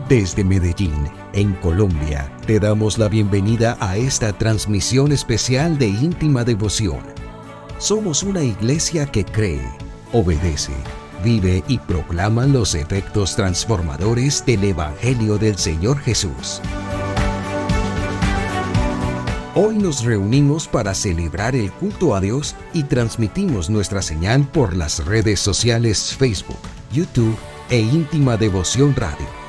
Desde Medellín, en Colombia, te damos la bienvenida a esta transmisión especial de Íntima Devoción. Somos una iglesia que cree, obedece, vive y proclama los efectos transformadores del Evangelio del Señor Jesús. Hoy nos reunimos para celebrar el culto a Dios y transmitimos nuestra señal por las redes sociales Facebook, YouTube e Íntima Devoción Radio.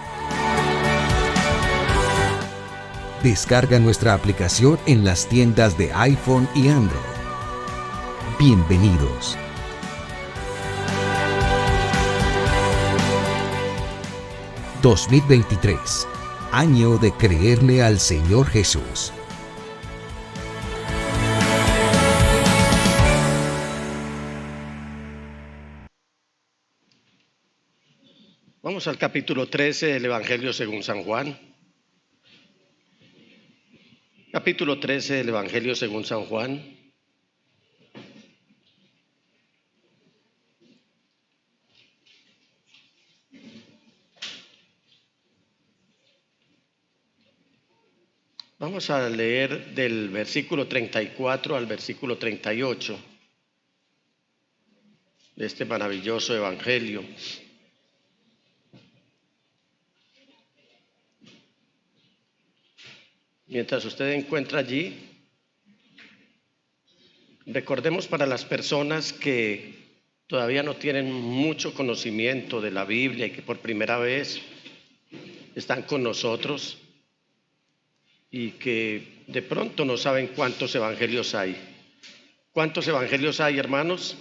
Descarga nuestra aplicación en las tiendas de iPhone y Android. Bienvenidos. ...2023... año de creerle al Señor Jesús. Vamos al capítulo 13 del Evangelio según San Juan. Capítulo 13 del Evangelio según San Juan. Vamos a leer del versículo 34 al versículo 38 de este maravilloso Evangelio. Mientras usted encuentra allí, recordemos para las personas que todavía no tienen mucho conocimiento de la Biblia y que por primera vez están con nosotros y que de pronto no saben cuántos evangelios hay. ¿Cuántos evangelios hay, hermanos?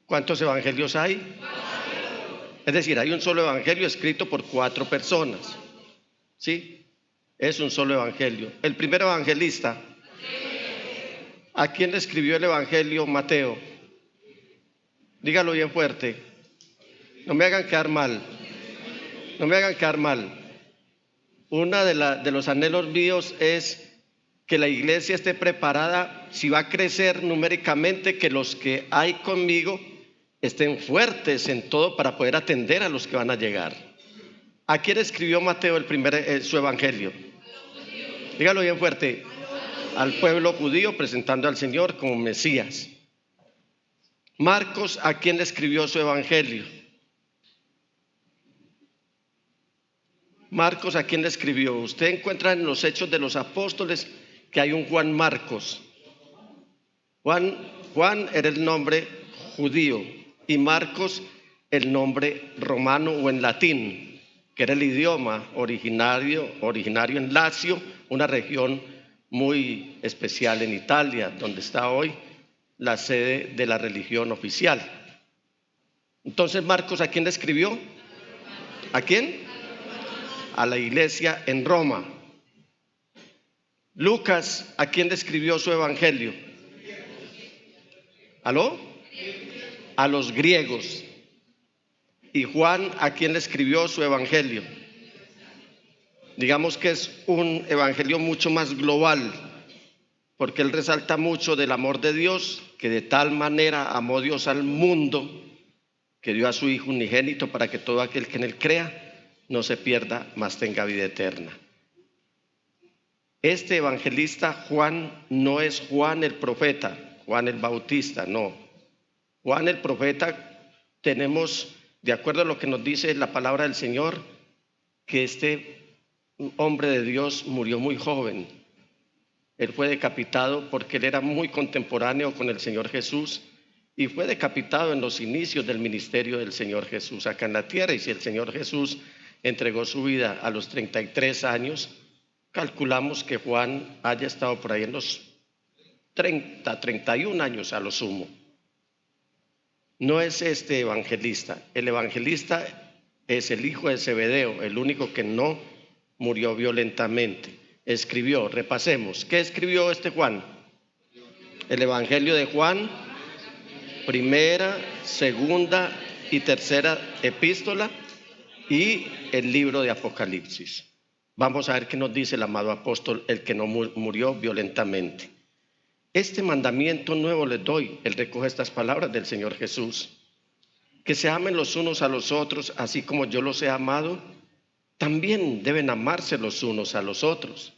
¿Cuántos evangelios hay? Es decir, hay un solo evangelio escrito por 4 personas. ¿Sí? Es un solo evangelio. El primer evangelista, ¿a quién le escribió el evangelio? Mateo. Dígalo bien fuerte. No me hagan quedar mal. No me hagan quedar mal. Uno de los anhelos míos es que la iglesia esté preparada, si va a crecer numéricamente, que los que hay conmigo estén fuertes en todo para poder atender a los que van a llegar. ¿A quién escribió Mateo su evangelio? Dígalo bien fuerte. Al pueblo judío, presentando al Señor como Mesías. Marcos, ¿a quién le escribió su evangelio? Marcos, ¿a quién le escribió? Usted encuentra en los Hechos de los Apóstoles que hay un Juan Marcos. Juan era el nombre judío y Marcos el nombre romano o en latín, que era el idioma originario en Lacio, una región muy especial en Italia, donde está hoy la sede de la religión oficial. Entonces, Marcos, ¿a quién le escribió? ¿A quién? A la iglesia en Roma. Lucas, ¿a quién le escribió su evangelio? ¿Aló? A los griegos. Y Juan, ¿a quién le escribió su evangelio? Digamos que es un evangelio mucho más global, porque él resalta mucho del amor de Dios, que de tal manera amó Dios al mundo, que dio a su Hijo unigénito para que todo aquel que en él crea no se pierda, mas tenga vida eterna. Este evangelista Juan no es Juan el profeta, Juan el Bautista, no. Juan el profeta, tenemos, de acuerdo a lo que nos dice la palabra del Señor, que este hombre de Dios murió muy joven. Él fue decapitado porque él era muy contemporáneo con el Señor Jesús y fue decapitado en los inicios del ministerio del Señor Jesús acá en la tierra. Y si el Señor Jesús entregó su vida a los 33 años, calculamos que Juan haya estado por ahí en los 31 años a lo sumo. No es este evangelista. El evangelista es el hijo de Zebedeo, el único que no murió violentamente. Escribió, repasemos, ¿qué escribió este Juan? El evangelio de Juan, primera, segunda y tercera epístola y el libro de Apocalipsis. Vamos a ver qué nos dice el amado apóstol, el que no murió violentamente. Este mandamiento nuevo les doy, él recoge estas palabras del Señor Jesús, que se amen los unos a los otros, así como yo los he amado, también deben amarse los unos a los otros.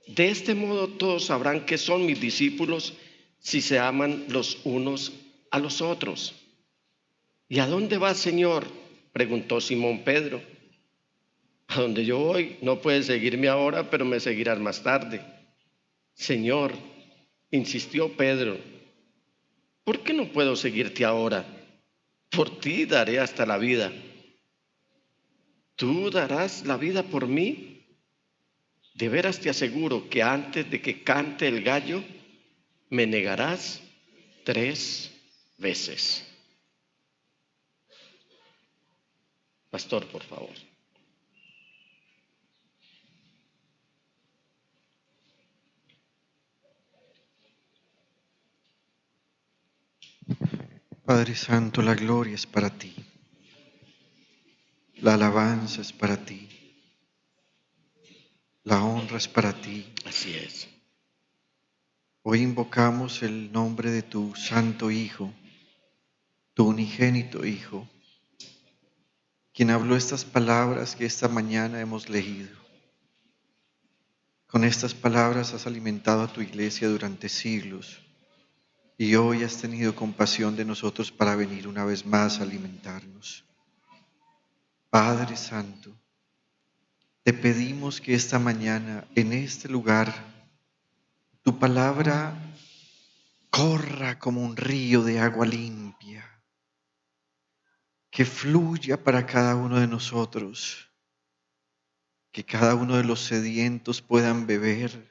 De este modo todos sabrán que son mis discípulos si se aman los unos a los otros. ¿Y a dónde vas, Señor?, preguntó Simón Pedro. A donde yo voy, no puedes seguirme ahora, pero me seguirás más tarde. Señor, insistió Pedro, ¿por qué no puedo seguirte ahora? Por ti daré hasta la vida. ¿Tú darás la vida por mí? De veras te aseguro que antes de que cante el gallo, me negarás 3 veces. Pastor, por favor. Padre Santo, la gloria es para ti, la alabanza es para ti, la honra es para ti. Así es. Hoy invocamos el nombre de tu Santo Hijo, tu unigénito Hijo, quien habló estas palabras que esta mañana hemos leído. Con estas palabras has alimentado a tu iglesia durante siglos y hoy has tenido compasión de nosotros para venir una vez más a alimentarnos. Padre Santo, te pedimos que esta mañana, en este lugar, tu palabra corra como un río de agua limpia, que fluya para cada uno de nosotros, que cada uno de los sedientos puedan beber,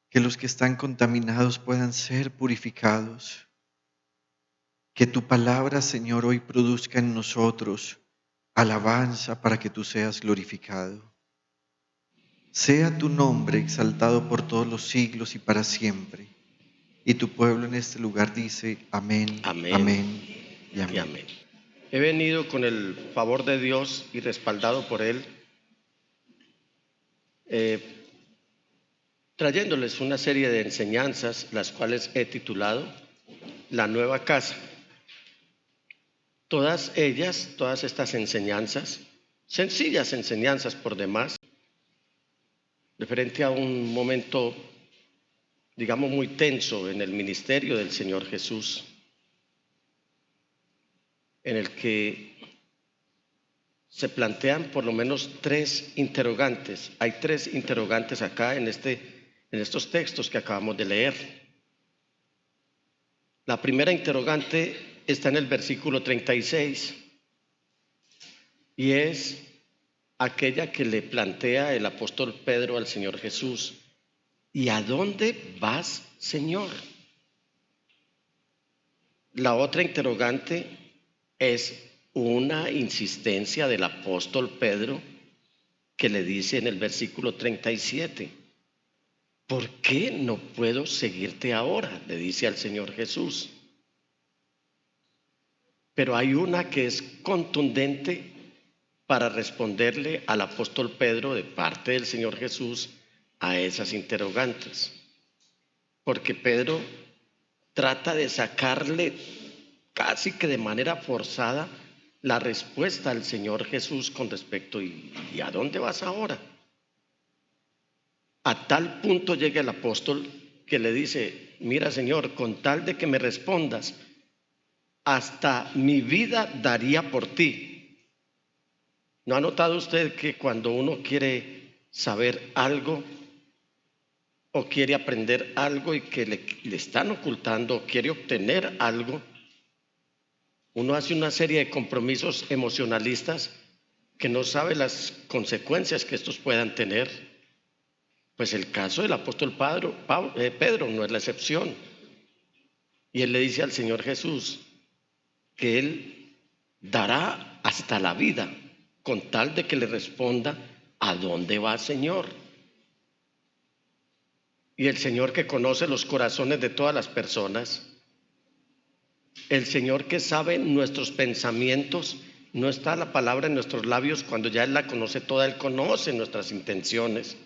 que los que están contaminados puedan ser purificados, que tu palabra, Señor, hoy produzca en nosotros alabanza para que tú seas glorificado. Sea tu nombre exaltado por todos los siglos y para siempre. Y tu pueblo en este lugar dice amén, Amén, amén y amén. y amén. He venido con el favor de Dios y respaldado por Él, trayéndoles una serie de enseñanzas, las cuales he titulado La Nueva Casa. Todas ellas, todas estas enseñanzas, sencillas enseñanzas por demás, referente a un momento, digamos, muy tenso en el ministerio del Señor Jesús, en el que se plantean por lo menos 3 interrogantes. Hay 3 interrogantes acá en estos textos que acabamos de leer. La primera interrogante está en el versículo 36 y es aquella que le plantea el apóstol Pedro al Señor Jesús: ¿y a dónde vas, Señor? La otra interrogante es una insistencia del apóstol Pedro que le dice en el versículo 37, ¿por qué no puedo seguirte ahora?, le dice al Señor Jesús. Pero hay una que es contundente para responderle al apóstol Pedro de parte del Señor Jesús a esas interrogantes. Porque Pedro trata de sacarle casi que de manera forzada la respuesta al Señor Jesús con respecto ¿y a dónde vas ahora? A tal punto llega el apóstol que le dice: mira, Señor, con tal de que me respondas, hasta mi vida daría por ti. ¿No ha notado usted que cuando uno quiere saber algo o quiere aprender algo y que le están ocultando o quiere obtener algo, uno hace una serie de compromisos emocionalistas que no sabe las consecuencias que estos puedan tener? Pues el caso del apóstol Pedro no es la excepción. Y él le dice al Señor Jesús que él dará hasta la vida con tal de que le responda: ¿a dónde va, Señor? Y el Señor, que conoce los corazones de todas las personas, el Señor que sabe nuestros pensamientos, no está la palabra en nuestros labios cuando ya Él la conoce toda, Él conoce nuestras intenciones.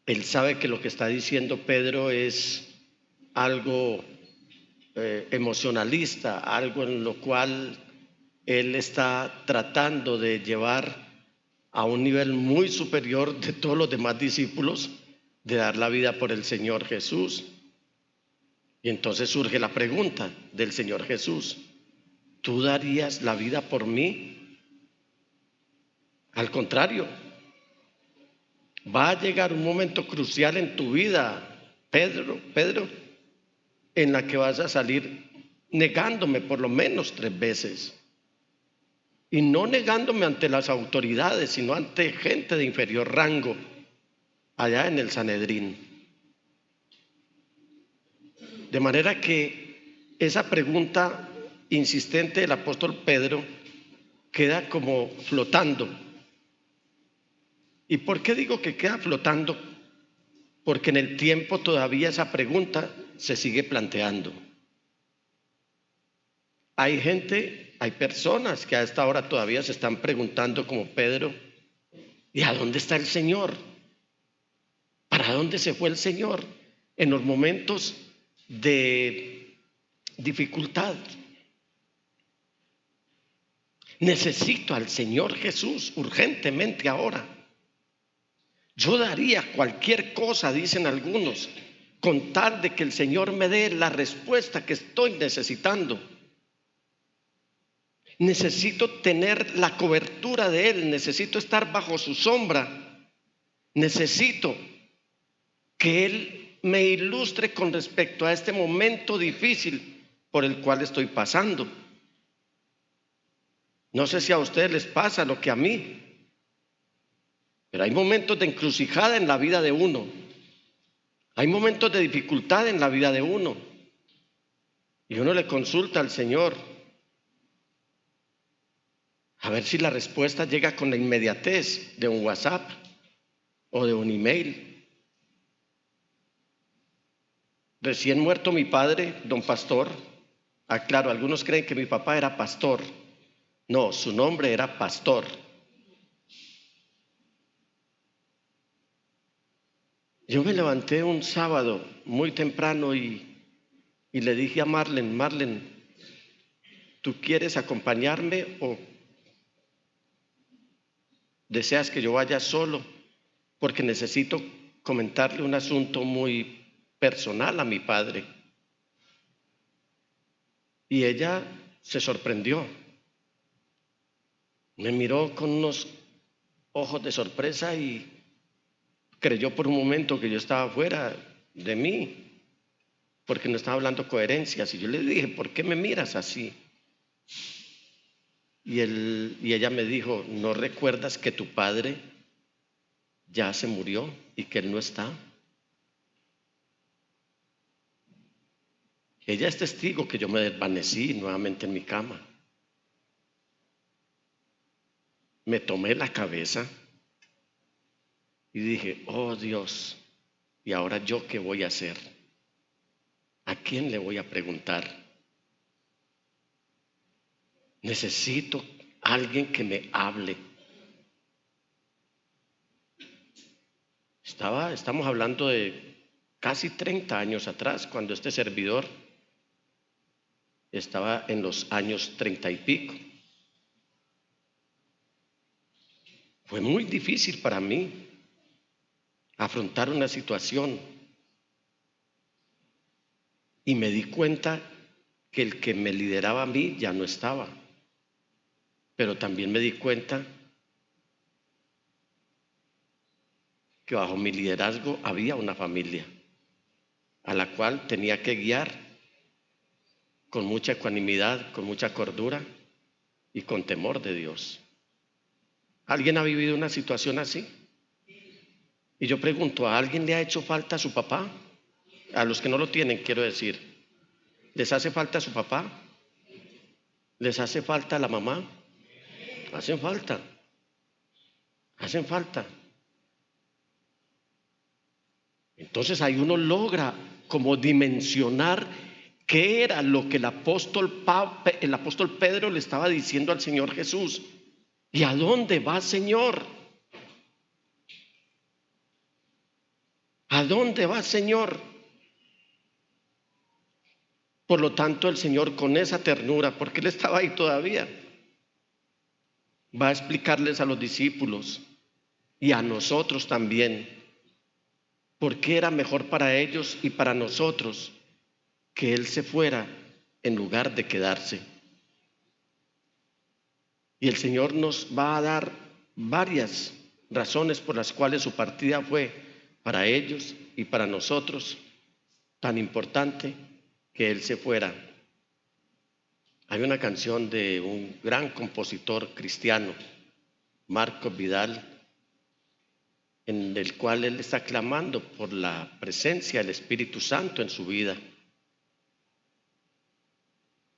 Él sabe que lo que está diciendo Pedro es algo emocionalista, algo en lo cual él está tratando de llevar a un nivel muy superior de todos los demás discípulos, de dar la vida por el Señor Jesús. Y entonces surge la pregunta del Señor Jesús: ¿tú darías la vida por mí? Al contrario, va a llegar un momento crucial en tu vida, Pedro, en la que vas a salir negándome por lo menos 3 veces. Y no negándome ante las autoridades, sino ante gente de inferior rango, allá en el Sanedrín. De manera que esa pregunta insistente del apóstol Pedro queda como flotando. ¿Y por qué digo que queda flotando? Porque en el tiempo todavía esa pregunta se sigue planteando. Hay gente, hay personas que a esta hora todavía se están preguntando como Pedro: ¿y a dónde está el Señor? ¿Para dónde se fue el Señor en los momentos de dificultad? Necesito al Señor Jesús urgentemente ahora. Yo daría cualquier cosa, dicen algunos, con tal de que el Señor me dé la respuesta que estoy necesitando. Necesito tener la cobertura de Él, necesito estar bajo su sombra, necesito que Él me ilustre con respecto a este momento difícil por el cual estoy pasando. No sé si a ustedes les pasa lo que a mí, pero hay momentos de encrucijada en la vida de uno, hay momentos de dificultad en la vida de uno, y uno le consulta al Señor a ver si la respuesta llega con la inmediatez de un WhatsApp o de un email. Recién muerto mi padre, don Pastor. Claro, algunos creen que mi papá era pastor. No, su nombre era Pastor. Yo me levanté un sábado muy temprano y le dije a Marlene, ¿tú quieres acompañarme o deseas que yo vaya solo? Porque necesito comentarle un asunto muy personal a mi padre. Y ella se sorprendió. Me miró con unos ojos de sorpresa y creyó por un momento que yo estaba fuera de mí, porque no estaba hablando coherencias. Y yo le dije: ¿por qué me miras así? Y ella me dijo: ¿no recuerdas que tu padre ya se murió y que él no está? Ella es testigo que yo me desvanecí nuevamente en mi cama. Me tomé la cabeza y dije: oh Dios, ¿y ahora yo qué voy a hacer? ¿A quién le voy a preguntar? Necesito alguien que me hable. Estamos hablando de casi 30 años atrás, cuando este servidor estaba en los años 30 y pico. Fue muy difícil para mí afrontar una situación y me di cuenta que el que me lideraba a mí ya no estaba, pero también me di cuenta que bajo mi liderazgo había una familia a la cual tenía que guiar con mucha ecuanimidad, con mucha cordura y con temor de Dios. ¿Alguien ha vivido una situación así? Y yo pregunto: ¿a alguien le ha hecho falta a su papá? A los que no lo tienen, quiero decir, ¿les hace falta su papá? ¿Les hace falta la mamá? Hacen falta. Entonces ahí uno logra como dimensionar qué era lo que el apóstol Pedro le estaba diciendo al Señor Jesús. ¿Y a dónde va, Señor? ¿A dónde va, Señor? Por lo tanto, el Señor, con esa ternura, porque él estaba ahí todavía, va a explicarles a los discípulos y a nosotros también por qué era mejor para ellos y para nosotros que Él se fuera en lugar de quedarse. Y el Señor nos va a dar varias razones por las cuales su partida fue para ellos y para nosotros tan importante que Él se fuera. Hay una canción de un gran compositor cristiano, Marcos Vidal, en el cual él está clamando por la presencia del Espíritu Santo en su vida.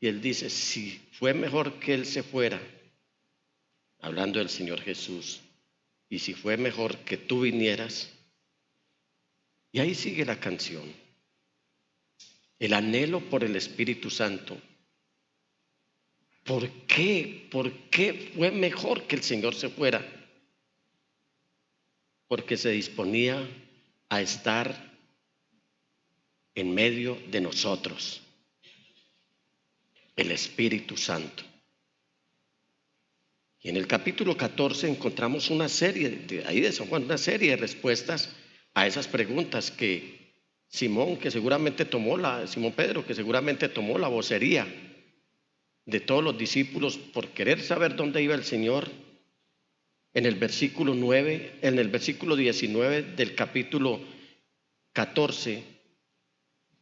Y él dice, si fue mejor que Él se fuera, hablando del Señor Jesús, y si fue mejor que tú vinieras. Y ahí sigue la canción. El anhelo por el Espíritu Santo. ¿Por qué? ¿Por qué fue mejor que el Señor se fuera? Porque se disponía a estar en medio de nosotros. El Espíritu Santo. Y en el capítulo 14 encontramos una serie, ahí de San Juan, una serie de respuestas a esas preguntas que Simón Pedro, que seguramente tomó la vocería de todos los discípulos por querer saber dónde iba el Señor. En el versículo 19 del capítulo 14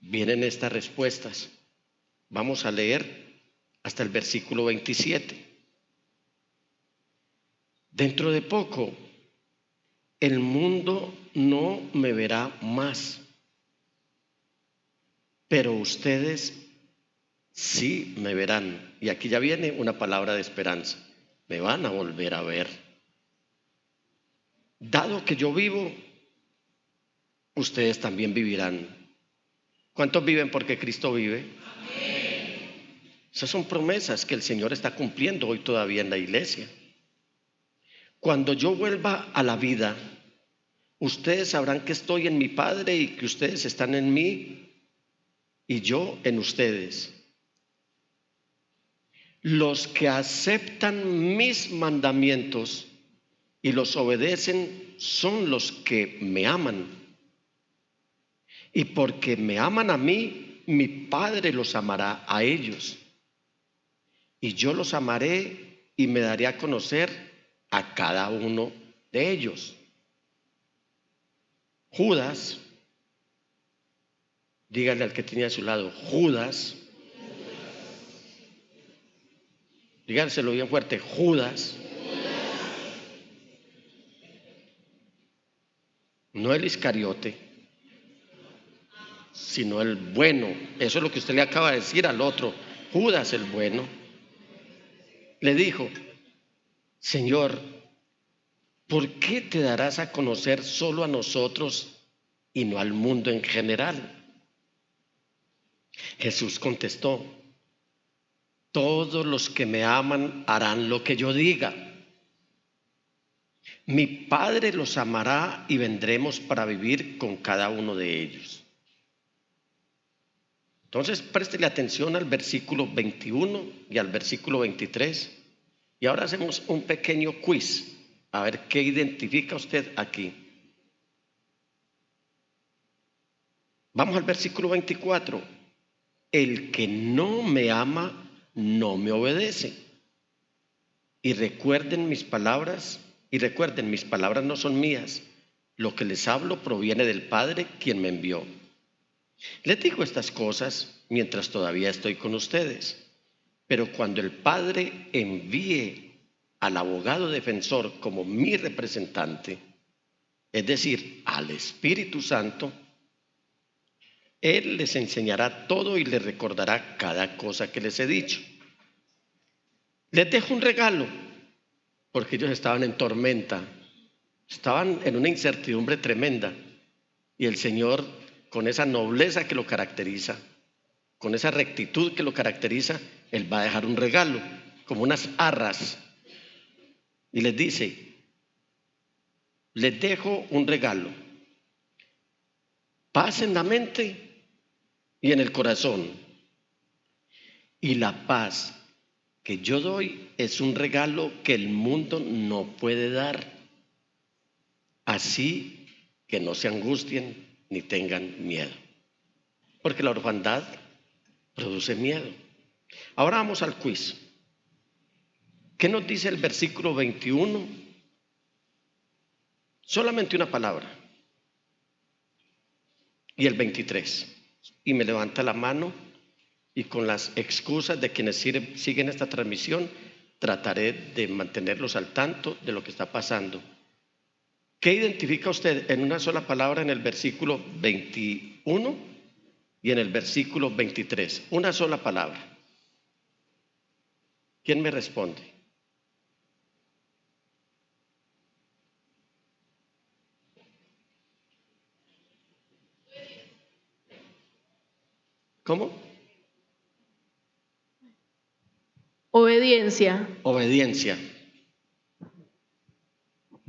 vienen estas respuestas. Vamos a leer hasta el versículo 27. Dentro de poco, el mundo no me verá más, pero ustedes sí me verán. Y aquí ya viene una palabra de esperanza. Me van a volver a ver. Dado que yo vivo, ustedes también vivirán. ¿Cuántos viven porque Cristo vive? Amén. Esas son promesas que el Señor está cumpliendo hoy todavía en la iglesia. Cuando yo vuelva a la vida, ustedes sabrán que estoy en mi Padre y que ustedes están en mí y yo en ustedes. Los que aceptan mis mandamientos y los obedecen son los que me aman. Y porque me aman a mí, mi Padre los amará a ellos. Y yo los amaré y me daré a conocer a cada uno de ellos. Judas, dígale al que tiene a su lado, Judas, díganselo bien fuerte, Judas, no el Iscariote, sino el bueno. Eso es lo que usted le acaba de decir al otro. Judas el bueno le dijo, Señor, ¿por qué te darás a conocer solo a nosotros y no al mundo en general? Jesús contestó, todos los que me aman harán lo que yo diga. Mi Padre los amará y vendremos para vivir con cada uno de ellos. Entonces, préstele atención al versículo 21 y al versículo 23. Y ahora hacemos un pequeño quiz, a ver qué identifica usted aquí. Vamos al versículo 24. El que no me ama, no me obedece. Y recuerden mis palabras no son mías. Lo que les hablo proviene del Padre, quien me envió. Les digo estas cosas mientras todavía estoy con ustedes. Pero cuando el Padre envíe al abogado defensor como mi representante, es decir, al Espíritu Santo, Él les enseñará todo y les recordará cada cosa que les he dicho. Les dejo un regalo, porque ellos estaban en tormenta, estaban en una incertidumbre tremenda, y el Señor, con esa nobleza que lo caracteriza, con esa rectitud que lo caracteriza, Él va a dejar un regalo, como unas arras, y les dice, les dejo un regalo, paz en la mente y en el corazón, y la paz que yo doy es un regalo que el mundo no puede dar. Así que no se angustien ni tengan miedo. Porque la orfandad produce miedo. Ahora vamos al quiz. ¿Qué nos dice el versículo 21? Solamente una palabra. Y el 23. Y me levanta la mano y con las excusas de quienes siguen esta transmisión, trataré de mantenerlos al tanto de lo que está pasando. ¿Qué identifica usted en una sola palabra en el versículo 21 y en el versículo 23? Una sola palabra. ¿Quién me responde? ¿Cómo? Obediencia. Obediencia.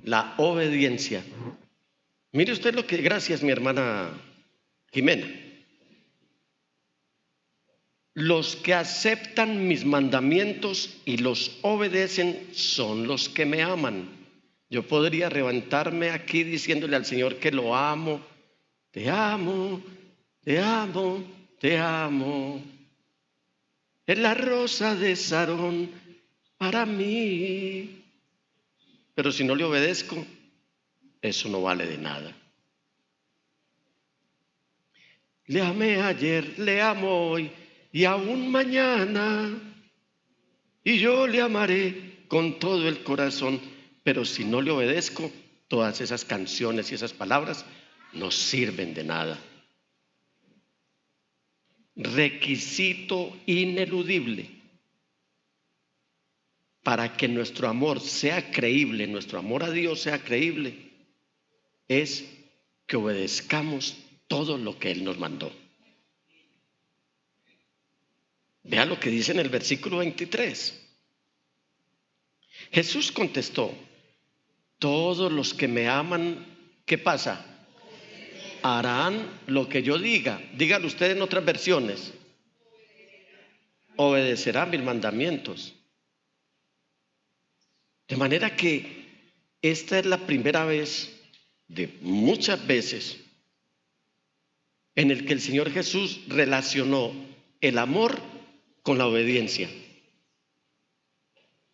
La obediencia. Mire usted lo que, gracias mi hermana Jimena. Los que aceptan mis mandamientos y los obedecen son los que me aman. Yo podría levantarme aquí diciéndole al Señor que lo amo. Te amo, te amo, te amo. Es la rosa de Sarón para mí. Pero si no le obedezco, eso no vale de nada. Le amé ayer, le amo hoy y aún mañana. Y yo le amaré con todo el corazón. Pero si no le obedezco, todas esas canciones y esas palabras no sirven de nada. Requisito ineludible para que nuestro amor sea creíble, nuestro amor a Dios sea creíble, es que obedezcamos todo lo que Él nos mandó. Vea lo que dice en el versículo 23. Jesús contestó: todos los que me aman, ¿qué pasa? Harán lo que yo diga. Díganlo ustedes en otras versiones. Obedecerán mis mandamientos. De manera que esta es la primera vez de muchas veces en el que el Señor Jesús relacionó el amor con la obediencia.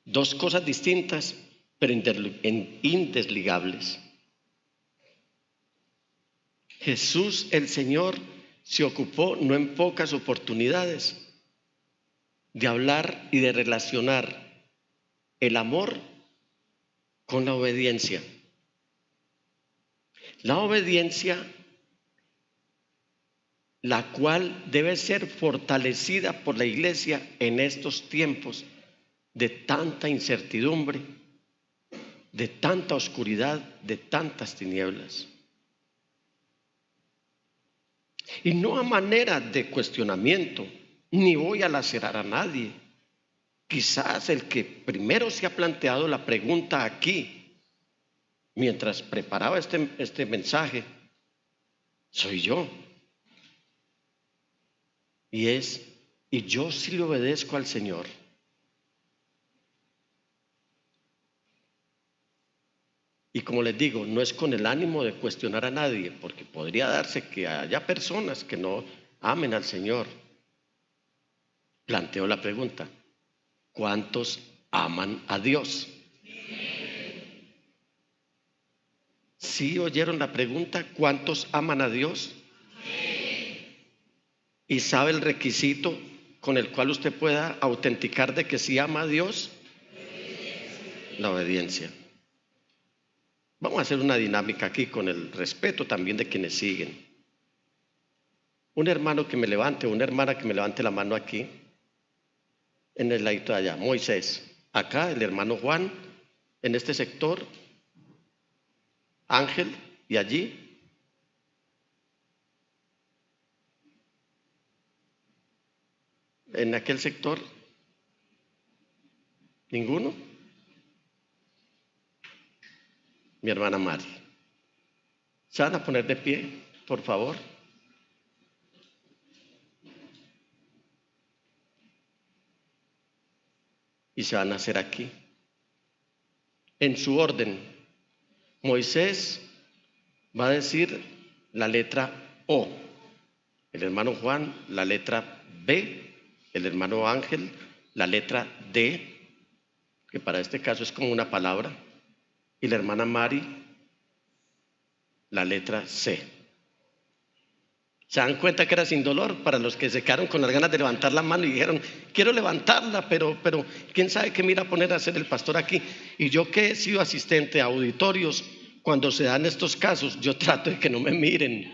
Dos cosas distintas, pero indesligables. Jesús, el Señor, se ocupó, no en pocas oportunidades, de hablar y de relacionar el amor con la obediencia. La obediencia, la cual debe ser fortalecida por la iglesia en estos tiempos de tanta incertidumbre, de tanta oscuridad, de tantas tinieblas. Y no a manera de cuestionamiento, ni voy a lacerar a nadie. Quizás el que primero se ha planteado la pregunta aquí, mientras preparaba este mensaje, soy yo. Y yo sí le obedezco al Señor. Y como les digo, no es con el ánimo de cuestionar a nadie, porque podría darse que haya personas que no amen al Señor. Planteo la pregunta: ¿cuántos aman a Dios? ¿Sí oyeron la pregunta? ¿Cuántos aman a Dios? ¿Y sabe el requisito con el cual usted pueda autenticar de que sí ama a Dios? La obediencia. Vamos a hacer una dinámica aquí con el respeto también de quienes siguen. Un hermano que me levante, una hermana que me levante la mano aquí, en el ladito de allá. Moisés. Acá el hermano Juan, en este sector. Ángel, y allí. En aquel sector. ¿Ninguno? Mi hermana Mari. ¿Se van a poner de pie, por favor? y se van a hacer aquí. En su orden, Moisés va a decir la letra O, el hermano Juan la letra B, el hermano Ángel la letra D, que para este caso es como una palabra, y la hermana Mari la letra C. ¿Se dan cuenta que era sin dolor? Para los que se quedaron con las ganas de levantar la mano y dijeron, quiero levantarla, pero quién sabe qué me irá a poner a hacer el pastor aquí. Y yo, que he sido asistente a auditorios, cuando se dan estos casos, yo trato de que no me miren.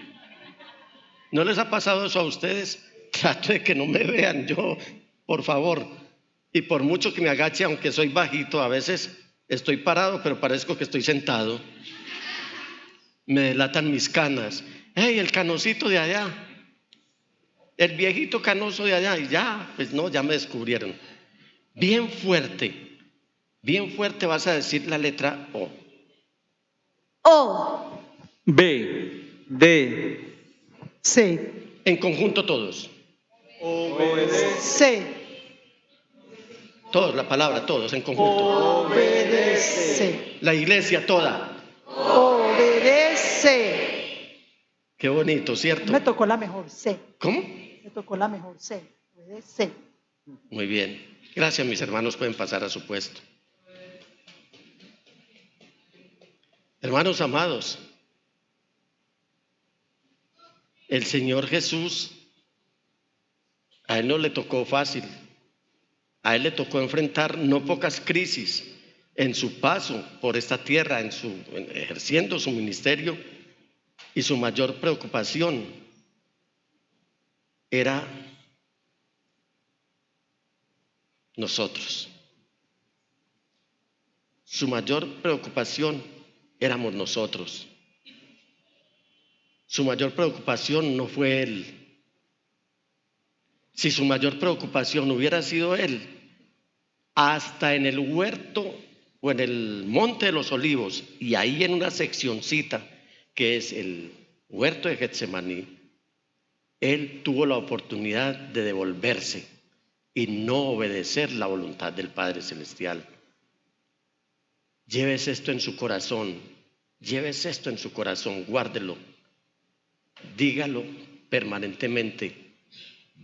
¿No les ha pasado eso a ustedes? Trato de que no me vean, yo, por favor. Y por mucho que me agache, aunque soy bajito, a veces estoy parado, pero parezco que estoy sentado. Me delatan mis canas. ¡Hey, el canosito de allá! El viejito canoso de allá. Y ya, pues no, ya me descubrieron. Bien fuerte vas a decir la letra O. O, B, D, C, En conjunto todos. C, Todos, la palabra, todos en conjunto. obedece, La iglesia toda. obedece. Qué bonito, ¿cierto? Me tocó la mejor C, ¿Cómo? me tocó la mejor C, obedece. Muy bien. Gracias, mis hermanos, pueden pasar a su puesto. Hermanos amados, el Señor Jesús, a Él no le tocó fácil. A Él le tocó enfrentar no pocas crisis en su paso por esta tierra, ejerciendo su ministerio, y su mayor preocupación era nosotros. Su mayor preocupación éramos nosotros. Su mayor preocupación no fue Él. Si su mayor preocupación hubiera sido Él, hasta en el huerto o en el Monte de los Olivos, y ahí en una seccioncita que es el huerto de Getsemaní, Él tuvo la oportunidad de devolverse y no obedecer la voluntad del Padre Celestial. Llévese esto en su corazón, guárdelo, dígalo permanentemente.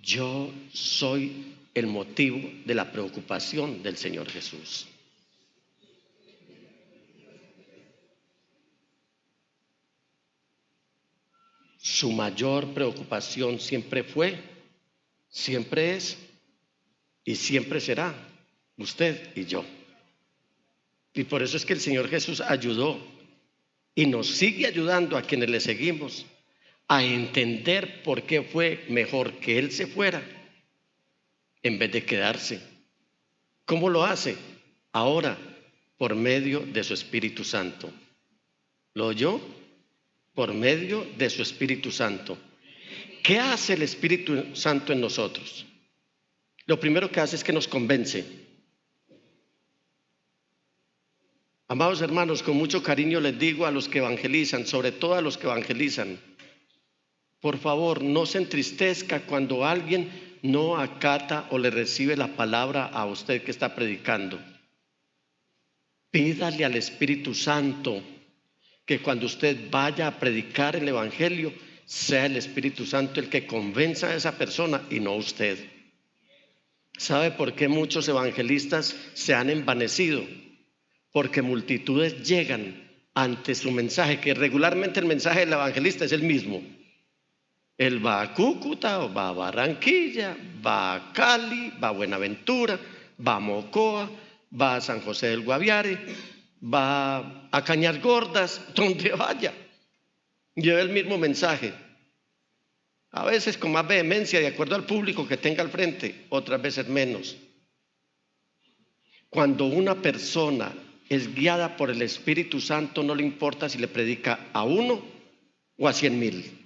Yo soy el motivo de la preocupación del Señor Jesús. Su mayor preocupación siempre fue, siempre es y siempre será usted y yo. Y por eso es que el Señor Jesús ayudó y nos sigue ayudando a quienes le seguimos a entender por qué fue mejor que Él se fuera en vez de quedarse. ¿Cómo lo hace? Ahora, por medio de su Espíritu Santo. ¿Lo oyó? Por medio de su Espíritu Santo. ¿Qué hace el Espíritu Santo en nosotros? Lo primero que hace es que nos convence. Amados hermanos, con mucho cariño les digo a los que evangelizan, sobre todo a los que evangelizan, por favor, no se entristezca cuando alguien no acata o le recibe la palabra a usted que está predicando. Pídale al Espíritu Santo que cuando usted vaya a predicar el Evangelio, sea el Espíritu Santo el que convenza a esa persona y no usted. ¿Sabe por qué muchos evangelistas se han envanecido? Porque multitudes llegan ante su mensaje, que regularmente el mensaje del evangelista es el mismo. Él va a Cúcuta, o va a Barranquilla, va a Cali, va a Buenaventura, va a Mocoa, va a San José del Guaviare, va a Cañas Gordas, donde vaya, lleva el mismo mensaje. A veces con más vehemencia, de acuerdo al público que tenga al frente, otras veces menos. Cuando una persona es guiada por el Espíritu Santo, no le importa si le predica a 1 o a 100,000.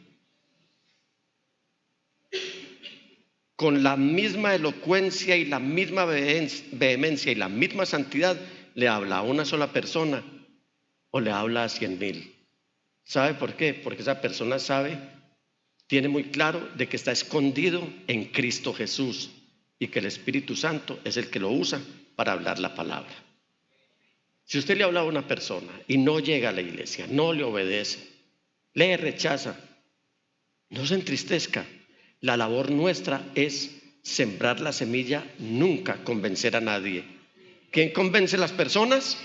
Con la misma elocuencia y la misma vehemencia y la misma santidad, le habla a una sola persona o le habla a 100,000. ¿Sabe por qué? Porque esa persona tiene muy claro de que está escondido en Cristo Jesús y que el Espíritu Santo es el que lo usa para hablar la palabra. Si usted le habla a una persona y no llega a la iglesia, no le obedece, le rechaza, no se entristezca. La labor nuestra es sembrar la semilla, nunca convencer a nadie. ¿Quién convence a las personas?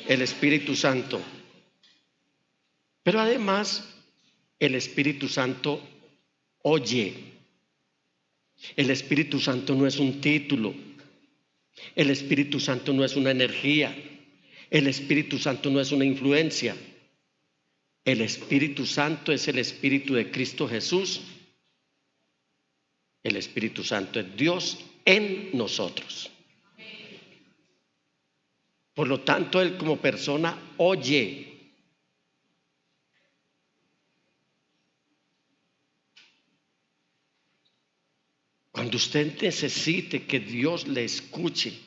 El Espíritu Santo. Pero además, el Espíritu Santo oye. El Espíritu Santo no es un título. El Espíritu Santo no es una energía. El Espíritu Santo no es una influencia. El Espíritu Santo es el Espíritu de Cristo Jesús. El Espíritu Santo es Dios en nosotros. Por lo tanto, Él como persona oye. Cuando usted necesite que Dios le escuche,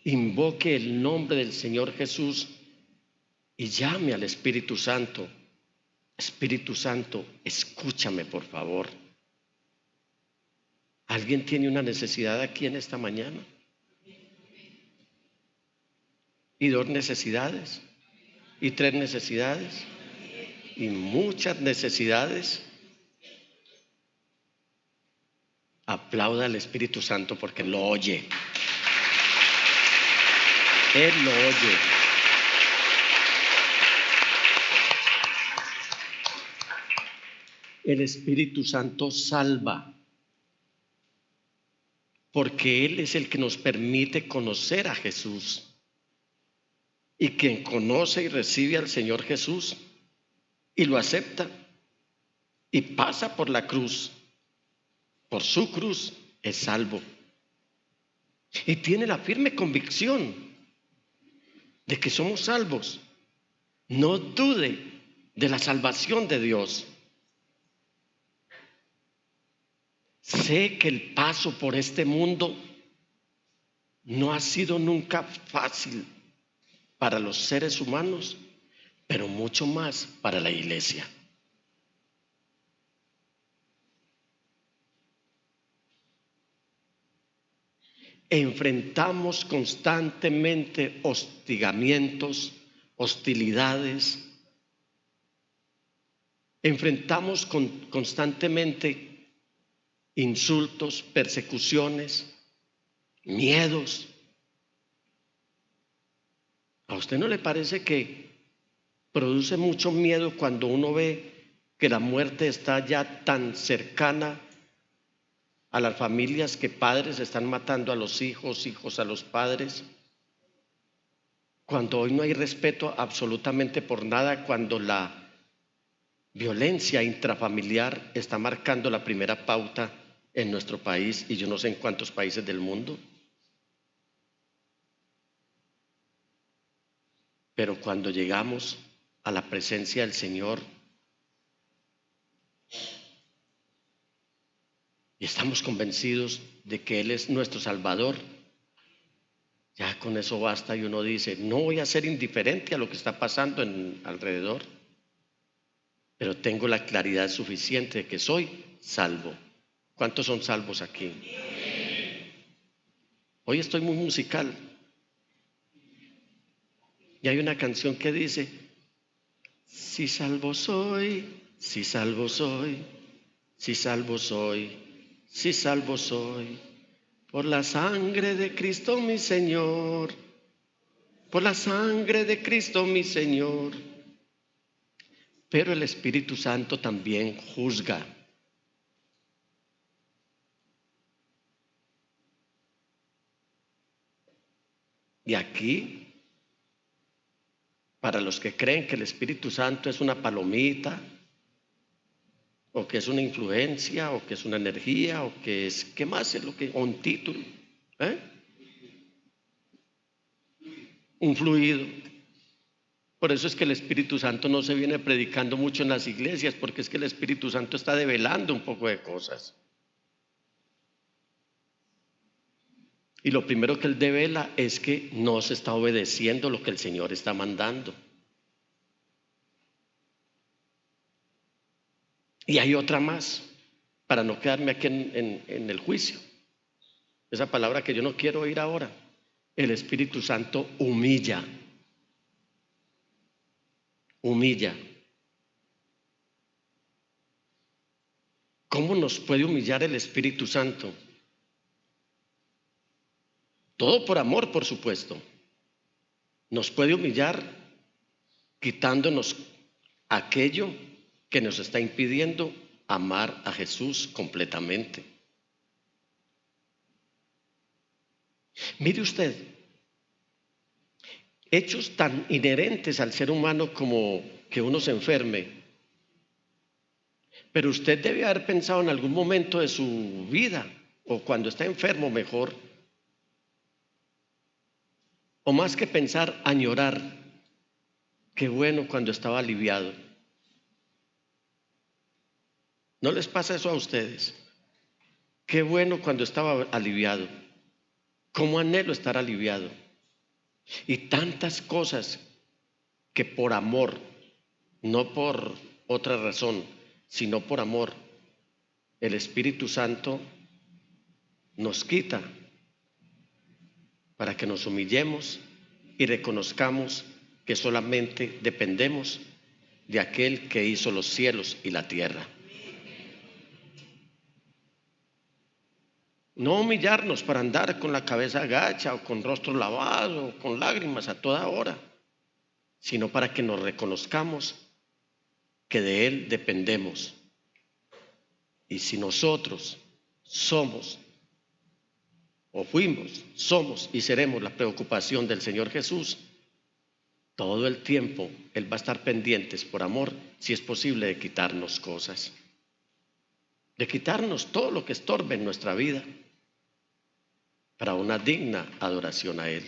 invoque el nombre del Señor Jesús y llame al Espíritu Santo. Espíritu Santo, escúchame por favor. ¿Alguien tiene una necesidad aquí en esta mañana? ¿Y 2 necesidades? ¿Y 3 necesidades? ¿Y muchas necesidades? Aplauda al Espíritu Santo porque lo oye. Él lo oye. El Espíritu Santo salva, porque Él es el que nos permite conocer a Jesús. Y quien conoce y recibe al Señor Jesús y lo acepta y pasa por la cruz, por su cruz, es salvo. Y tiene la firme convicción de que somos salvos. No dude de la salvación de Dios. Sé que el paso por este mundo no ha sido nunca fácil para los seres humanos, pero mucho más para la iglesia. Enfrentamos constantemente hostigamientos, hostilidades. Enfrentamos constantemente insultos, persecuciones, miedos. ¿A usted no le parece que produce mucho miedo cuando uno ve que la muerte está ya tan cercana a las familias, que padres están matando a los hijos, hijos a los padres? Cuando hoy no hay respeto absolutamente por nada, cuando la violencia intrafamiliar está marcando la primera pauta en nuestro país y yo no sé en cuántos países del mundo. Pero cuando llegamos a la presencia del Señor y estamos convencidos de que Él es nuestro Salvador, ya con eso basta y uno dice, no voy a ser indiferente a lo que está pasando alrededor, pero tengo la claridad suficiente de que soy salvo. ¿Cuántos son salvos aquí? Hoy estoy muy musical. Y hay una canción que dice, si salvo soy, si salvo soy, si salvo soy, si salvo soy, por la sangre de Cristo mi Señor, por la sangre de Cristo mi Señor. Pero el Espíritu Santo también juzga. Y aquí, para los que creen que el Espíritu Santo es una palomita, o que es una influencia, o que es una energía, o que es, ¿qué más es lo que? O un título, un fluido. Por eso es que el Espíritu Santo no se viene predicando mucho en las iglesias, porque es que el Espíritu Santo está develando un poco de cosas. Y lo primero que Él devela es que no se está obedeciendo lo que el Señor está mandando. Y hay otra más, para no quedarme aquí en el juicio. Esa palabra que yo no quiero oír ahora. El Espíritu Santo humilla. Humilla. ¿Cómo nos puede humillar el Espíritu Santo? Todo por amor, por supuesto. Nos puede humillar quitándonos aquello que nos está impidiendo amar a Jesús completamente. Mire usted, hechos tan inherentes al ser humano como que uno se enferme. Pero usted debe haber pensado en algún momento de su vida, o cuando está enfermo mejor, o más que pensar, añorar, qué bueno cuando estaba aliviado. ¿No les pasa eso a ustedes? Qué bueno cuando estaba aliviado. Cómo anhelo estar aliviado. Y tantas cosas que por amor, no por otra razón, sino por amor, el Espíritu Santo nos quita para que nos humillemos y reconozcamos que solamente dependemos de aquel que hizo los cielos y la tierra. No humillarnos para andar con la cabeza agacha o con rostro lavado o con lágrimas a toda hora, sino para que nos reconozcamos que de Él dependemos. Y si nosotros somos o fuimos, somos y seremos la preocupación del Señor Jesús, todo el tiempo Él va a estar pendientes por amor, si es posible, de quitarnos cosas, de quitarnos todo lo que estorbe en nuestra vida para una digna adoración a Él.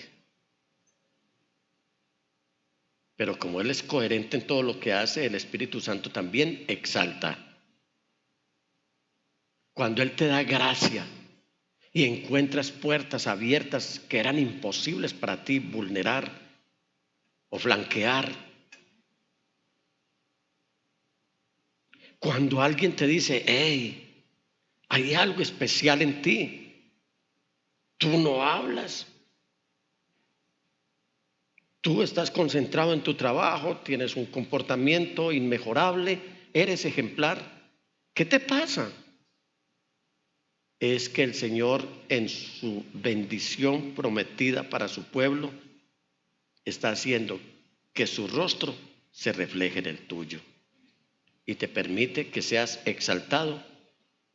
Pero como Él es coherente en todo lo que hace, el Espíritu Santo también exalta. Cuando Él te da gracia y encuentras puertas abiertas que eran imposibles para ti vulnerar o flanquear. Cuando alguien te dice, hey, hay algo especial en ti, tú no hablas. Tú estás concentrado en tu trabajo, tienes un comportamiento inmejorable, eres ejemplar. ¿Qué te pasa? Es que el Señor, en su bendición prometida para su pueblo, está haciendo que su rostro se refleje en el tuyo y te permite que seas exaltado.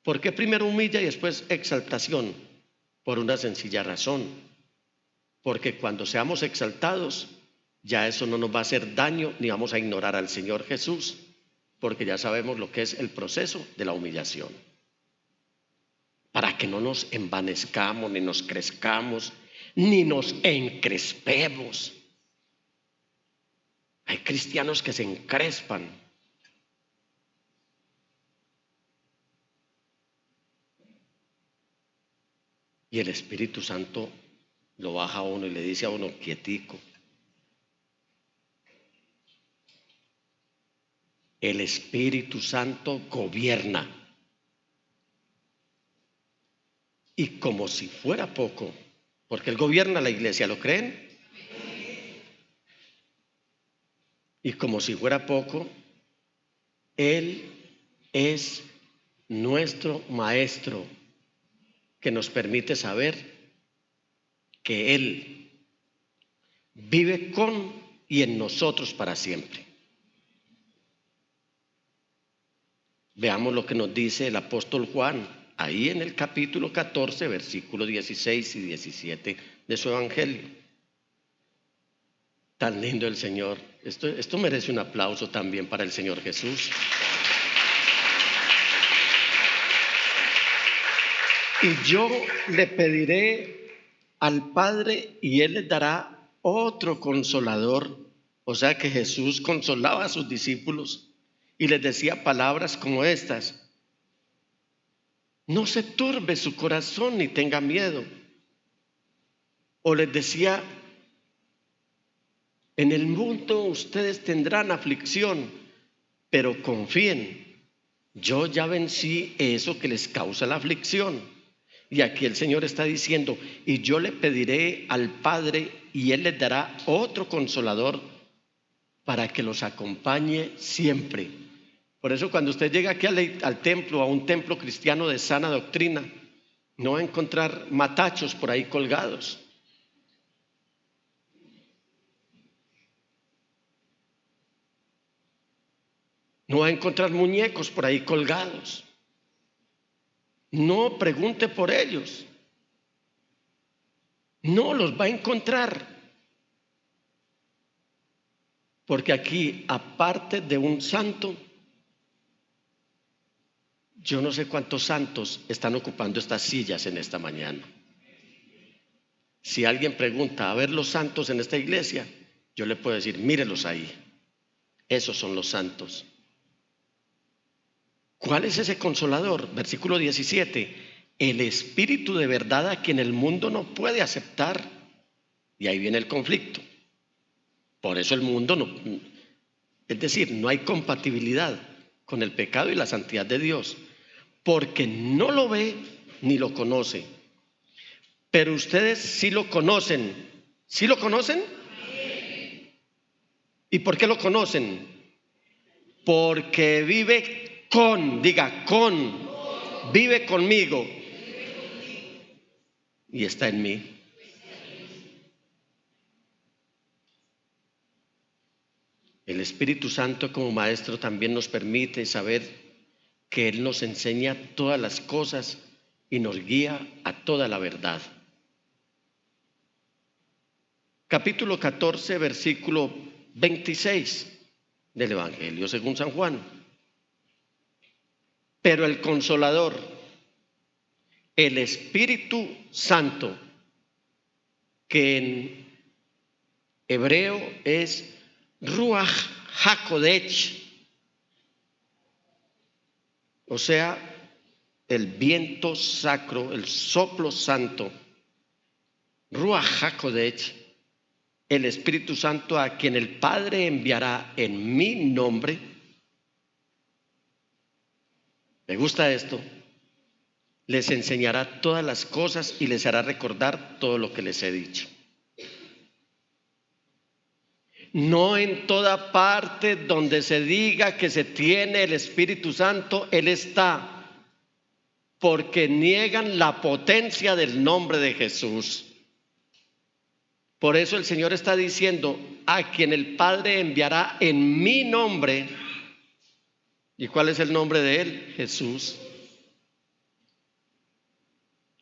¿Por qué primero humilla y después exaltación? Por una sencilla razón. Porque cuando seamos exaltados, ya eso no nos va a hacer daño ni vamos a ignorar al Señor Jesús, porque ya sabemos lo que es el proceso de la humillación. Para que no nos envanezcamos, ni nos crezcamos, ni nos encrespemos. Hay cristianos que se encrespan. Y el Espíritu Santo lo baja a uno y le dice a uno, quietico. El Espíritu Santo gobierna. Y como si fuera poco, porque Él gobierna la iglesia, ¿lo creen? Y como si fuera poco, Él es nuestro maestro que nos permite saber que Él vive con y en nosotros para siempre. Veamos lo que nos dice el apóstol Juan, ahí en el capítulo 14, versículos 16 y 17 de su evangelio. Tan lindo el Señor. Esto merece un aplauso también para el Señor Jesús. Y yo le pediré al Padre y Él les dará otro consolador. O sea que Jesús consolaba a sus discípulos y les decía palabras como estas. No se turbe su corazón ni tenga miedo. O les decía, en el mundo ustedes tendrán aflicción, pero confíen, yo ya vencí eso que les causa la aflicción. Y aquí el Señor está diciendo, y yo le pediré al Padre y Él les dará otro consolador para que los acompañe siempre. Por eso cuando usted llega aquí al templo, a un templo cristiano de sana doctrina, no va a encontrar matachos por ahí colgados. No va a encontrar muñecos por ahí colgados. No pregunte por ellos. No los va a encontrar. Porque aquí, aparte de un santo, yo no sé cuántos santos están ocupando estas sillas en esta mañana. Si alguien pregunta, a ver los santos en esta iglesia, yo le puedo decir, mírelos ahí. Esos son los santos. ¿Cuál es ese consolador? Versículo 17. El Espíritu de verdad a quien el mundo no puede aceptar. Y ahí viene el conflicto. Por eso el mundo no, es decir, no hay compatibilidad con el pecado y la santidad de Dios, porque no lo ve ni lo conoce. Pero ustedes sí lo conocen. ¿Sí lo conocen? ¿Y por qué lo conocen? Porque vive vive conmigo y está en mí. El Espíritu Santo como Maestro también nos permite saber que Él nos enseña todas las cosas y nos guía a toda la verdad. Capítulo 14, versículo 26 del Evangelio según San Juan. Pero el Consolador, el Espíritu Santo, que en hebreo es Ruach HaKodesh, o sea, el viento sacro, el soplo santo, Ruach HaKodesh, el Espíritu Santo a quien el Padre enviará en mi nombre. Me gusta esto. Les enseñará todas las cosas y les hará recordar todo lo que les he dicho. No en toda parte donde se diga que se tiene el Espíritu Santo, Él está, porque niegan la potencia del nombre de Jesús. Por eso el Señor está diciendo, a quien el Padre enviará en mi nombre. ¿Y cuál es el nombre de Él? Jesús.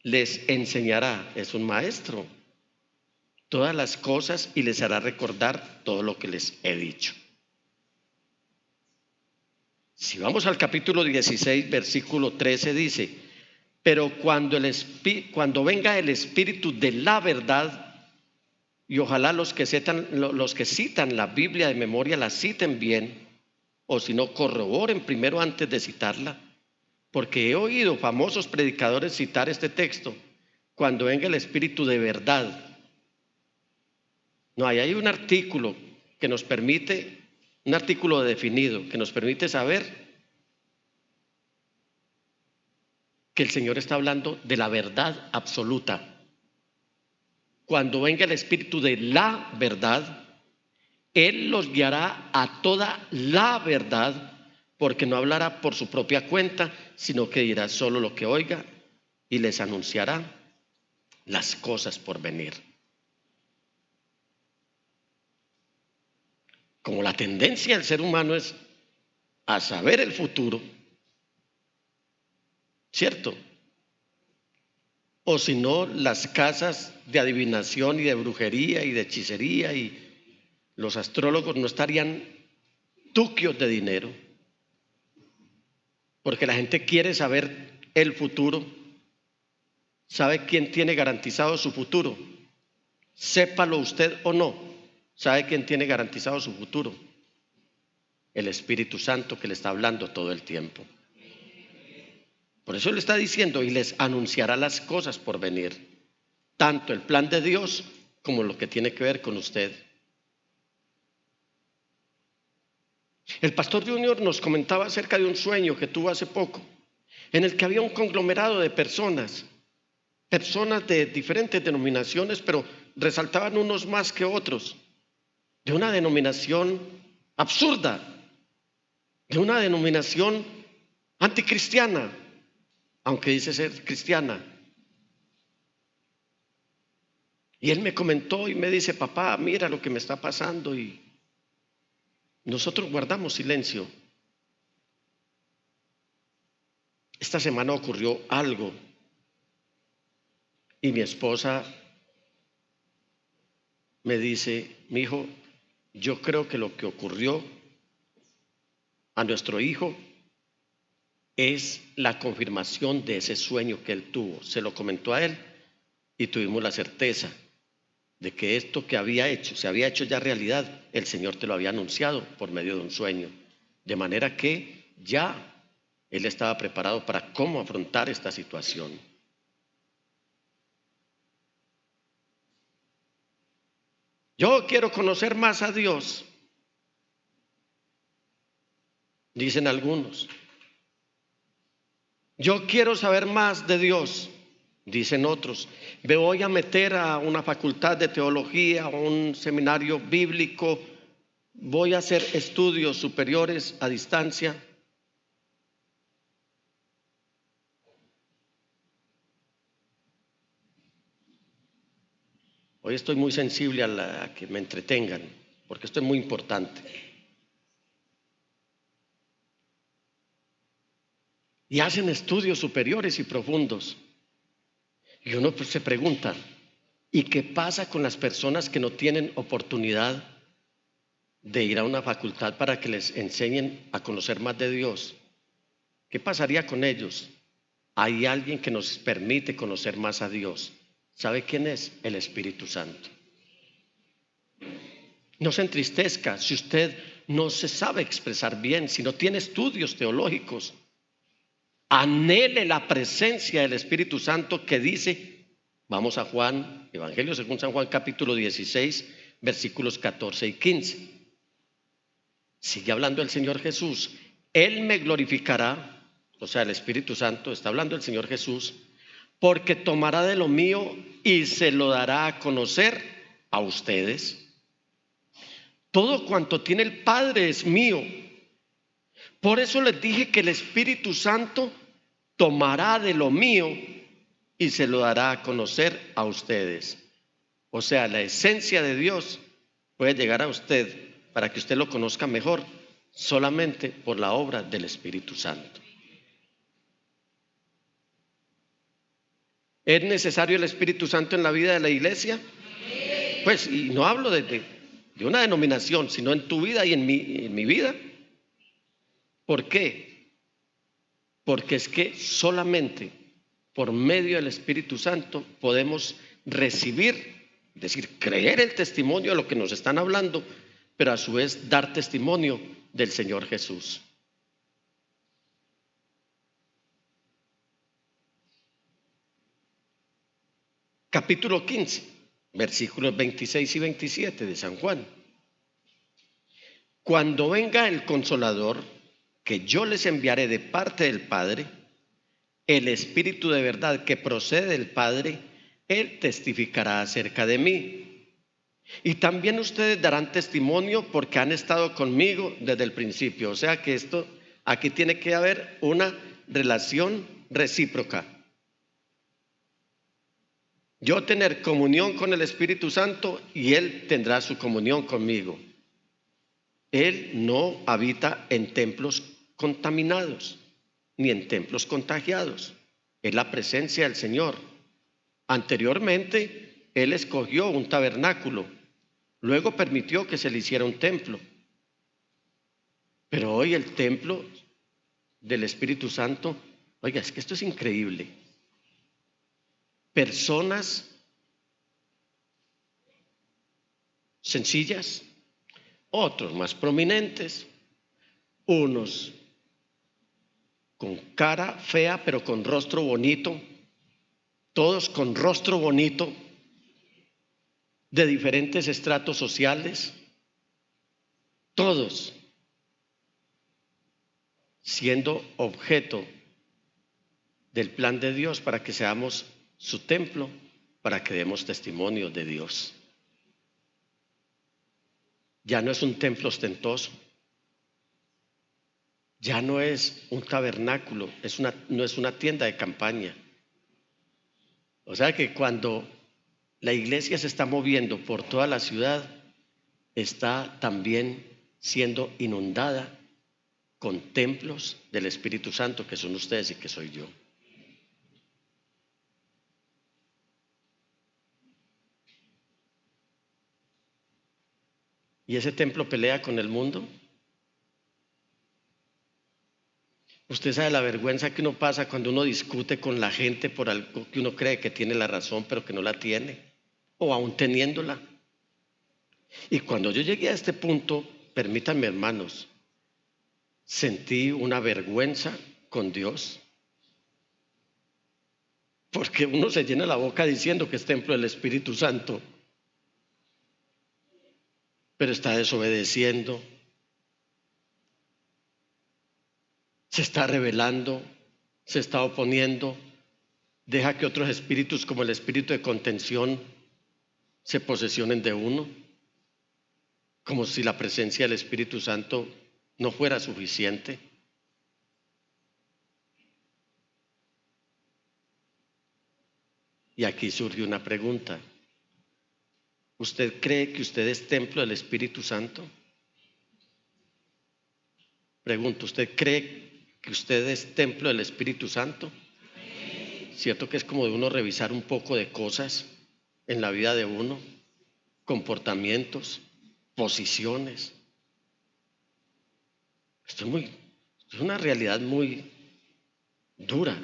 Les enseñará, es un maestro, todas las cosas y les hará recordar todo lo que les he dicho. Si vamos al capítulo 16, versículo 13 dice, pero cuando venga el Espíritu de la verdad, y ojalá los que citan la Biblia de memoria la citen bien, o si no, corroboren primero antes de citarla, porque he oído famosos predicadores citar este texto, cuando venga el Espíritu de verdad. No, ahí hay un artículo que nos permite, un artículo definido, que nos permite saber que el Señor está hablando de la verdad absoluta. Cuando venga el Espíritu de la verdad, Él los guiará a toda la verdad, porque no hablará por su propia cuenta, sino que dirá solo lo que oiga y les anunciará las cosas por venir. Como la tendencia del ser humano es a saber el futuro, ¿cierto? O si no, las casas de adivinación y de brujería y de hechicería y los astrólogos no estarían tuquios de dinero, porque la gente quiere saber el futuro. ¿Sabe quién tiene garantizado su futuro? Sépalo usted o no, ¿sabe quién tiene garantizado su futuro? El Espíritu Santo que le está hablando todo el tiempo. Por eso le está diciendo, y les anunciará las cosas por venir, tanto el plan de Dios como lo que tiene que ver con usted. El pastor Junior nos comentaba acerca de un sueño que tuvo hace poco, en el que había un conglomerado de personas personas de diferentes denominaciones, pero resaltaban unos más que otros, de una denominación absurda, de una denominación anticristiana, aunque dice ser cristiana. Y él me comentó y me dice: papá, mira lo que me está pasando. Y nosotros guardamos silencio. Esta semana ocurrió algo y mi esposa me dice: mi hijo, yo creo que lo que ocurrió a nuestro hijo es la confirmación de ese sueño que él tuvo. Se lo comentó a él y tuvimos la certeza de que esto que había hecho, se había hecho ya realidad. El Señor te lo había anunciado por medio de un sueño, de manera que ya él estaba preparado para cómo afrontar esta situación. Yo quiero conocer más a Dios, dicen algunos. Yo quiero saber más de Dios, dicen otros. Me voy a meter a una facultad de teología, a un seminario bíblico, voy a hacer estudios superiores a distancia. Hoy estoy muy sensible a que me entretengan, porque esto es muy importante. Y hacen estudios superiores y profundos. Y uno pues se pregunta: ¿y qué pasa con las personas que no tienen oportunidad de ir a una facultad para que les enseñen a conocer más de Dios? ¿Qué pasaría con ellos? Hay alguien que nos permite conocer más a Dios. ¿Sabe quién es? El Espíritu Santo. No se entristezca si usted no se sabe expresar bien, si no tiene estudios teológicos. Anhele la presencia del Espíritu Santo, que dice, vamos a Juan, Evangelio según San Juan, capítulo 16, versículos 14 y 15. Sigue hablando el Señor Jesús: Él me glorificará, o sea, el Espíritu Santo, está hablando el Señor Jesús, porque tomará de lo mío y se lo dará a conocer a ustedes. Todo cuanto tiene el Padre es mío. Por eso les dije que el Espíritu Santo tomará de lo mío y se lo dará a conocer a ustedes. O sea, la esencia de Dios puede llegar a usted para que usted lo conozca mejor solamente por la obra del Espíritu Santo. ¿Es necesario el Espíritu Santo en la vida de la iglesia? Pues, y no hablo de una denominación, sino en tu vida y en mi vida. ¿Por qué? Porque es que solamente por medio del Espíritu Santo podemos recibir, es decir, creer el testimonio de lo que nos están hablando, pero a su vez dar testimonio del Señor Jesús. Capítulo 15, versículos 26 y 27 de San Juan. Cuando venga el Consolador, que yo les enviaré de parte del Padre, el Espíritu de verdad que procede del Padre, Él testificará acerca de mí. Y también ustedes darán testimonio porque han estado conmigo desde el principio. O sea que aquí tiene que haber una relación recíproca. Yo tener comunión con el Espíritu Santo y Él tendrá su comunión conmigo. Él no habita en templos contaminados ni en templos contagiados. Es la presencia del Señor. Anteriormente Él escogió un tabernáculo, luego permitió que se le hiciera un templo. Pero hoy el templo del Espíritu Santo, oiga, es que esto es increíble. Personas sencillas, otros más prominentes, unos con cara fea pero con rostro bonito, todos con rostro bonito, de diferentes estratos sociales, todos siendo objeto del plan de Dios para que seamos su templo para que demos testimonio de Dios. Ya no es un templo ostentoso, ya no es un tabernáculo, no es una tienda de campaña. O sea que cuando la iglesia se está moviendo por toda la ciudad, está también siendo inundada con templos del Espíritu Santo, que son ustedes y que soy yo. ¿Y ese templo pelea con el mundo? Usted sabe la vergüenza que uno pasa cuando uno discute con la gente por algo que uno cree que tiene la razón, pero que no la tiene, o aún teniéndola. Y cuando yo llegué a este punto, permítanme, hermanos, sentí una vergüenza con Dios, porque uno se llena la boca diciendo que es templo del Espíritu Santo, pero está desobedeciendo, se está rebelando, se está oponiendo, deja que otros espíritus como el espíritu de contención se posesionen de uno, como si la presencia del Espíritu Santo no fuera suficiente. Y aquí surge una pregunta. ¿Usted cree que usted es templo del Espíritu Santo? Pregunto, ¿usted cree que usted es templo del Espíritu Santo? ¿Cierto que es como de uno revisar un poco de cosas en la vida de uno? Comportamientos, posiciones. Esto es una realidad muy dura.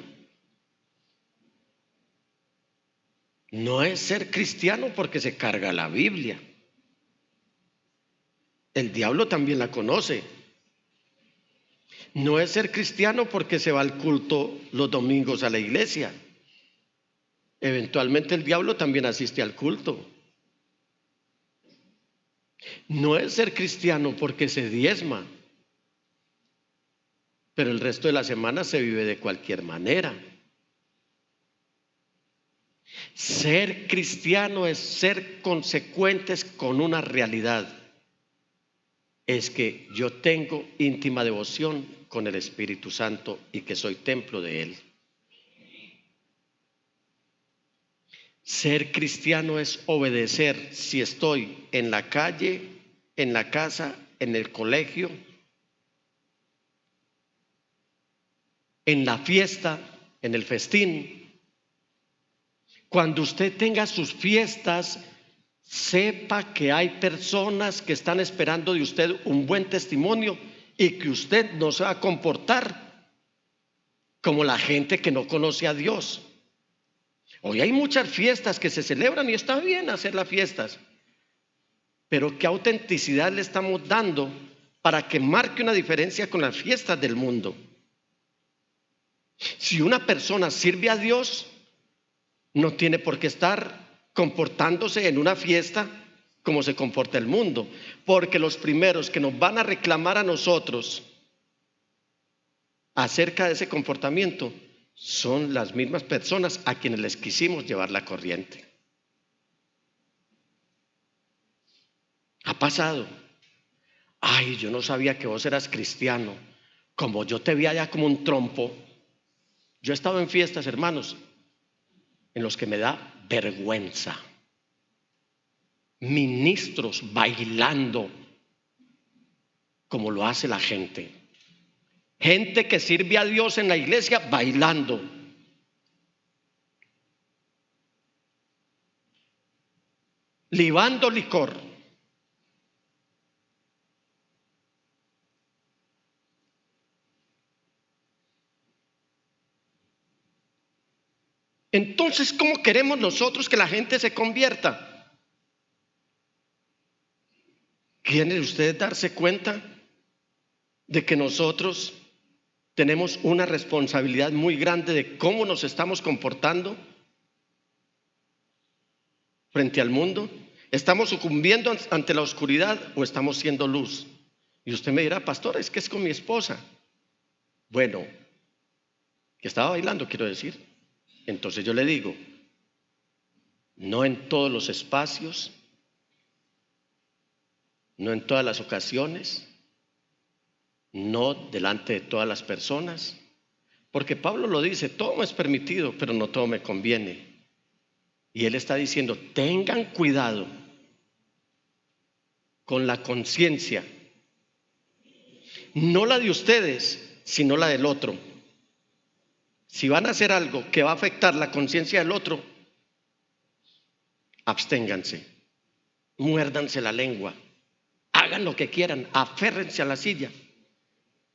No es ser cristiano porque se carga la Biblia. El diablo también la conoce. No es ser cristiano porque se va al culto los domingos a la iglesia. Eventualmente el diablo también asiste al culto. No es ser cristiano porque se diezma, pero el resto de la semana se vive de cualquier manera. Ser cristiano es ser consecuentes con una realidad. Es que yo tengo íntima devoción con el Espíritu Santo y que soy templo de Él. Ser cristiano es obedecer si estoy en la calle, en la casa, en el colegio, en la fiesta, en el festín. Cuando usted tenga sus fiestas, sepa que hay personas que están esperando de usted un buen testimonio y que usted no se va a comportar como la gente que no conoce a Dios. Hoy hay muchas fiestas que se celebran y está bien hacer las fiestas, pero ¿qué autenticidad le estamos dando para que marque una diferencia con las fiestas del mundo? Si una persona sirve a Dios, no tiene por qué estar comportándose en una fiesta como se comporta el mundo, porque los primeros que nos van a reclamar a nosotros acerca de ese comportamiento son las mismas personas a quienes les quisimos llevar la corriente. Ha pasado. Ay, yo no sabía que vos eras cristiano. Como yo te vi allá como un trompo. Yo he estado en fiestas, hermanos, en los que me da vergüenza. Ministros bailando como lo hace la gente. Gente que sirve a Dios en la iglesia bailando. Libando licor. Entonces, ¿cómo queremos nosotros que la gente se convierta? ¿Quieren ustedes darse cuenta de que nosotros tenemos una responsabilidad muy grande de cómo nos estamos comportando frente al mundo? ¿Estamos sucumbiendo ante la oscuridad o estamos siendo luz? Y usted me dirá, pastor, es que es con mi esposa. Bueno, que estaba bailando, quiero decir. Entonces yo le digo, no en todos los espacios, no en todas las ocasiones, no delante de todas las personas, porque Pablo lo dice, todo me es permitido, pero no todo me conviene. Y él está diciendo, tengan cuidado con la conciencia, no la de ustedes, sino la del otro. Si van a hacer algo que va a afectar la conciencia del otro, absténganse, muérdanse la lengua, hagan lo que quieran, aférrense a la silla,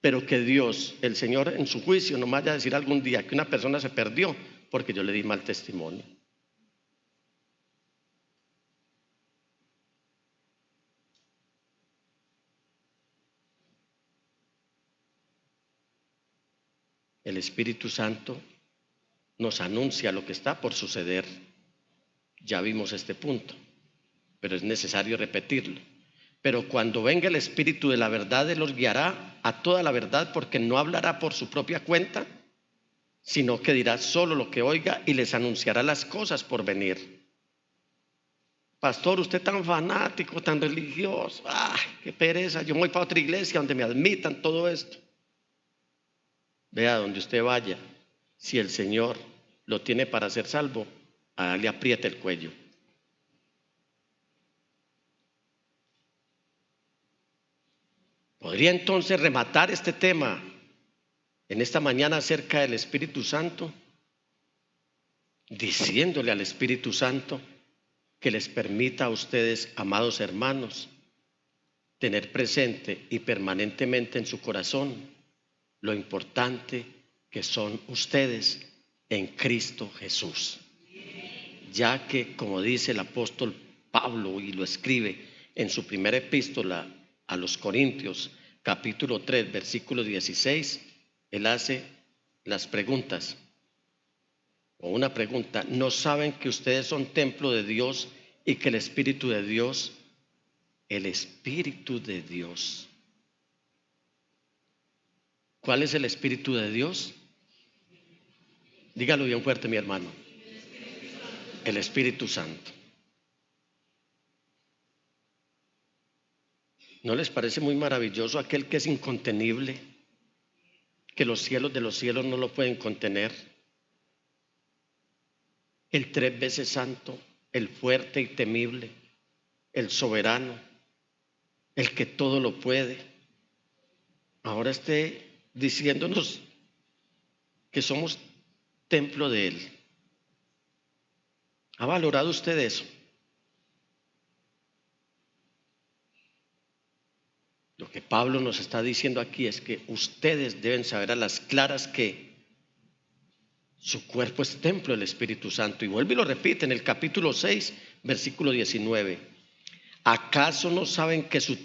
pero que Dios, el Señor, en su juicio no me vaya a decir algún día que una persona se perdió porque yo le di mal testimonio. El Espíritu Santo nos anuncia lo que está por suceder. Ya vimos este punto, pero es necesario repetirlo. Pero cuando venga el Espíritu de la verdad, Él los guiará a toda la verdad, porque no hablará por su propia cuenta, sino que dirá solo lo que oiga y les anunciará las cosas por venir. Pastor, usted tan fanático, tan religioso, ¡ay, qué pereza! Yo me voy para otra iglesia donde me admitan todo esto. Vea, donde usted vaya, si el Señor lo tiene para ser salvo, a él le aprieta el cuello. ¿Podría entonces rematar este tema en esta mañana acerca del Espíritu Santo? Diciéndole al Espíritu Santo que les permita a ustedes, amados hermanos, tener presente y permanentemente en su corazón lo importante que son ustedes en Cristo Jesús. Ya que, como dice el apóstol Pablo y lo escribe en su primera epístola a los Corintios, capítulo 3, versículo 16, él hace las preguntas, o una pregunta: ¿no saben que ustedes son templo de Dios y que el Espíritu de Dios, ¿cuál es el Espíritu de Dios? Dígalo bien fuerte, mi hermano. El Espíritu Santo. ¿No les parece muy maravilloso aquel que es incontenible, que los cielos de los cielos no lo pueden contener? El 3 veces santo, el fuerte y temible, el soberano, el que todo lo puede. Ahora esté diciéndonos que somos templo de Él. ¿Ha valorado usted eso? Lo que Pablo nos está diciendo aquí es que ustedes deben saber a las claras que su cuerpo es templo del Espíritu Santo. Y vuelve y lo repite en el capítulo 6, versículo 19. ¿Acaso no saben que su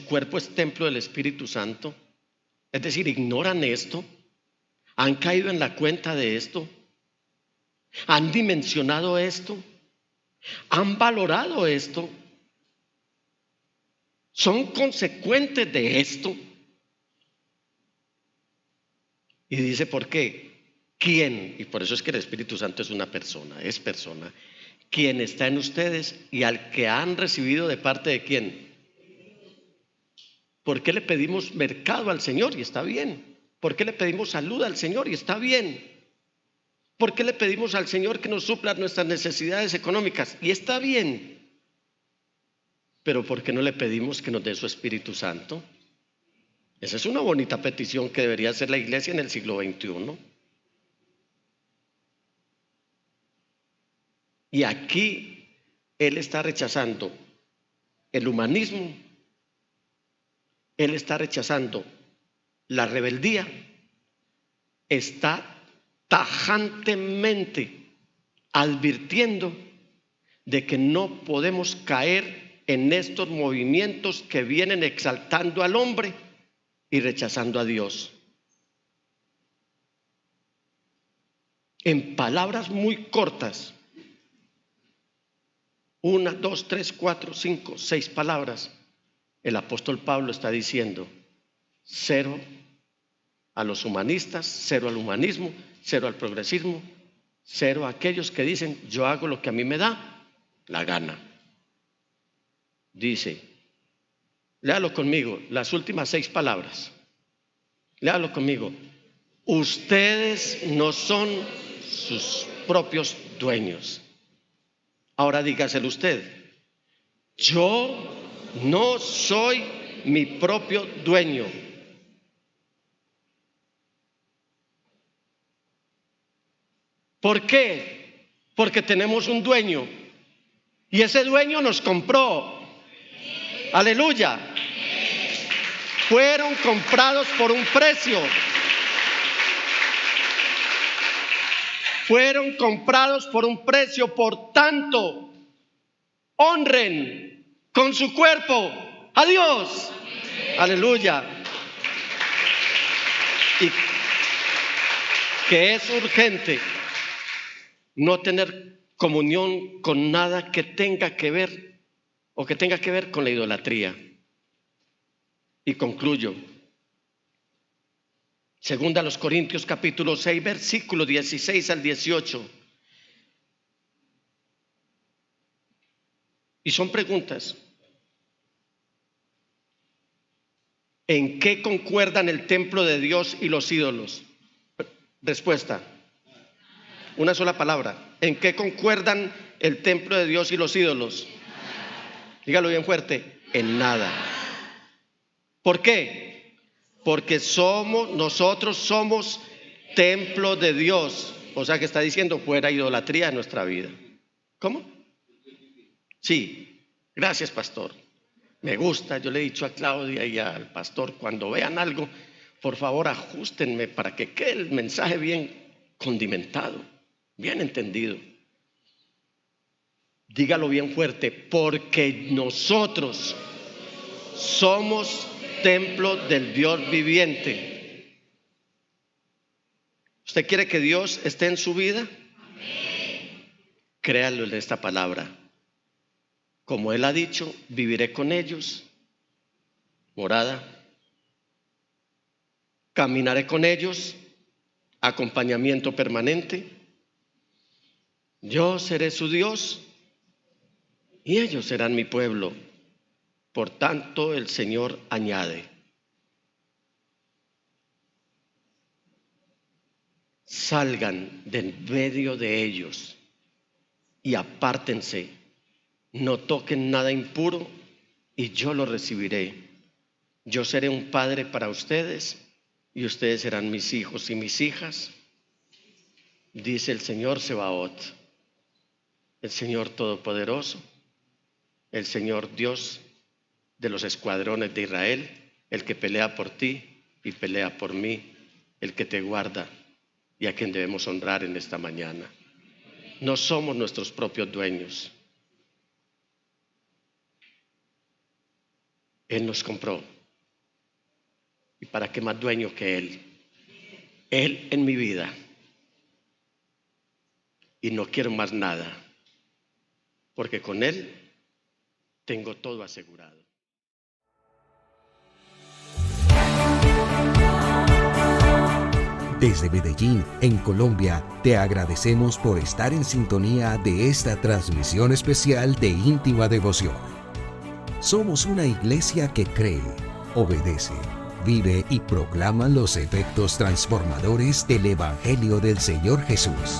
cuerpo es templo del Espíritu Santo? Es decir, ¿ignoran esto? ¿Han caído en la cuenta de esto? ¿Han dimensionado esto? ¿Han valorado esto? ¿Son consecuentes de esto? Y dice, ¿por qué? ¿Quién? Y por eso es que el Espíritu Santo es persona. ¿Quién está en ustedes y al que han recibido de parte de quién? ¿Por qué le pedimos mercado al Señor? Y está bien. ¿Por qué le pedimos salud al Señor? Y está bien. ¿Por qué le pedimos al Señor que nos supla nuestras necesidades económicas? Y está bien. Pero ¿por qué no le pedimos que nos dé su Espíritu Santo? Esa es una bonita petición que debería hacer la iglesia en el siglo XXI. Y aquí él está rechazando el humanismo, él está rechazando la rebeldía, está tajantemente advirtiendo de que no podemos caer en estos movimientos que vienen exaltando al hombre y rechazando a Dios. En palabras muy cortas, 1, 2, 3, 4, 5, 6 palabras, el apóstol Pablo está diciendo: cero a los humanistas, cero al humanismo, cero al progresismo, 0 aquellos que dicen, yo hago lo que a mí me da la gana. Dice, léalo conmigo, las últimas 6 palabras. Léalo conmigo. Ustedes no son sus propios dueños. Ahora dígaselo usted. Yo no soy mi propio dueño. ¿Por qué? Porque tenemos un dueño y ese dueño nos compró. Aleluya. Fueron comprados por un precio. Fueron comprados por un precio, por tanto, honren con su cuerpo a Dios. Aleluya. Y que es urgente no tener comunión con nada que tenga que ver o que tenga que ver con la idolatría. Y concluyo. Segunda a los Corintios capítulo 6, versículo 16 al 18. Y son preguntas. ¿En qué concuerdan el templo de Dios y los ídolos? Respuesta. Una sola palabra. ¿En qué concuerdan el templo de Dios y los ídolos? Dígalo bien fuerte. En nada. ¿Por qué? Porque nosotros somos templo de Dios. O sea que está diciendo fuera idolatría en nuestra vida. ¿Cómo? Sí. Gracias, pastor. Me gusta. Yo le he dicho a Claudia y al pastor, cuando vean algo, por favor ajustenme para que quede el mensaje bien condimentado, bien entendido. Dígalo bien fuerte. Porque nosotros somos templo del Dios viviente. ¿Usted quiere que Dios esté en su vida? Créalo en esta palabra. Como Él ha dicho, viviré con ellos, morada. Caminaré con ellos, acompañamiento permanente. Yo seré su Dios y ellos serán mi pueblo. Por tanto, el Señor añade: salgan de en medio de ellos y apártense, no toquen nada impuro y yo lo recibiré. Yo seré un padre para ustedes y ustedes serán mis hijos y mis hijas, dice el Señor Sebaot, el Señor Todopoderoso, el Señor Dios de los escuadrones de Israel, el que pelea por ti y pelea por mí, el que te guarda y a quien debemos honrar en esta mañana. No somos nuestros propios dueños. Él nos compró. ¿Y para qué más dueño que Él? Él en mi vida. Y no quiero más nada, porque con Él tengo todo asegurado. Desde Medellín, en Colombia, te agradecemos por estar en sintonía de esta transmisión especial de Íntima Devoción. Somos una iglesia que cree, obedece, vive y proclama los efectos transformadores del Evangelio del Señor Jesús.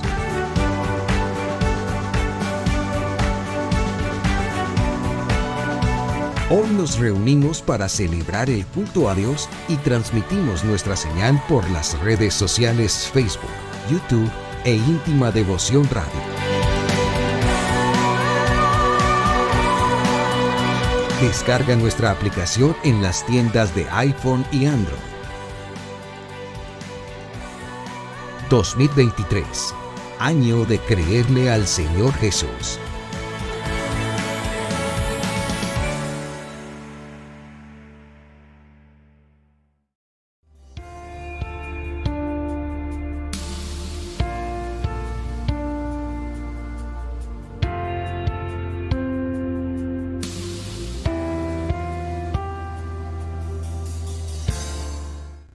Hoy nos reunimos para celebrar el culto a Dios y transmitimos nuestra señal por las redes sociales Facebook, YouTube e Íntima Devoción Radio. Descarga nuestra aplicación en las tiendas de iPhone y Android. 2023, año de creerle al Señor Jesús.